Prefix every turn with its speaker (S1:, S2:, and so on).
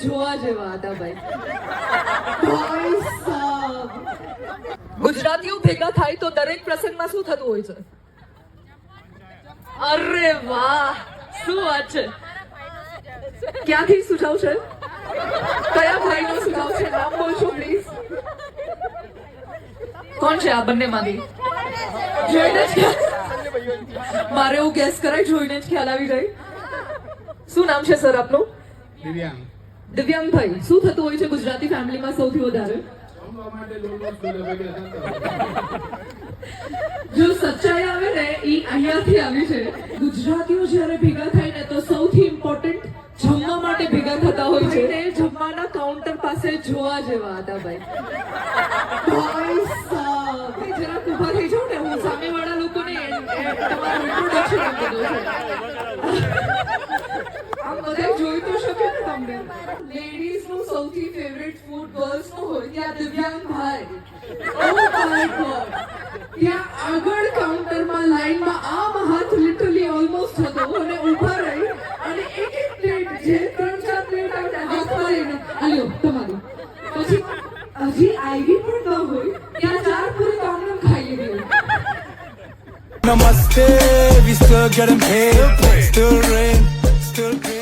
S1: જોવા જેવા હતા ભાઈ સાહેબ. ગુજરાતીઓ ભેગા થાય તો દરેક પ્રસંગમાં શું થતું હોય છે? અરે વાહ, શું વાત છે. ક્યાંથી સુઝાવ છે? કયા ભાઈનો સુઝાવ છે? નામ બોલશો પ્લીઝ. કોણ છે આ બંનેમાંથી? જોઈને જ મારે એવું ગેસ કરાય, જોઈને જ ખ્યાલ આવી જાય. શું નામ છે સર આપનું?
S2: દિવ્યાંગ.
S1: દિવ્યાંગભાઈ, શું થતું હોય છે ગુજરાતી ફેમિલીમાં સૌથી વધારે? જો સચ્ચાઈ આવે ને એ અહીંયાથી આવી છે. ગુજરાતીઓ જ્યારે ભેગા થાય ને તો સૌથી ઇમ્પોર્ટન્ટ જમવા માટે ભેગા થતા હોય છે. ને જમવાના કાઉન્ટર પાસે જોવા જેવા હતા ભાઈ સાહેબ. જરાક ઊભા થઈ જાઓ ને, હું સામેવાળા લોકોને તમારું ઇન્ટ્રોડક્શન આપી દઉં છું. આમ બધા જોઈ તો શકે ને તમને. લેડીઝ નું સૌથી ફેવરેટ ફૂડ ગર્લ્સ નું હોય ત્યાં દિવ્યાંગ ભાઈ. ઓ માય ગોડ, ત્યાં આગળ કાઉન્ટરમાં લાઈનમાં આમ હાથ લિટરલી ઓલમોસ્ટ હતો અને ઊભા રહી અને એક એક પ્લેટ જે 3-4 પ્લેટ આપણે હાથમાં લઈને આલ્યો તમારી, પછી હજી આવી પણ ન હોય ત્યાં 4 પૂરી કામનું ખાઈ લીધી.
S3: Namaste, we still getting paid, still rain, still paid.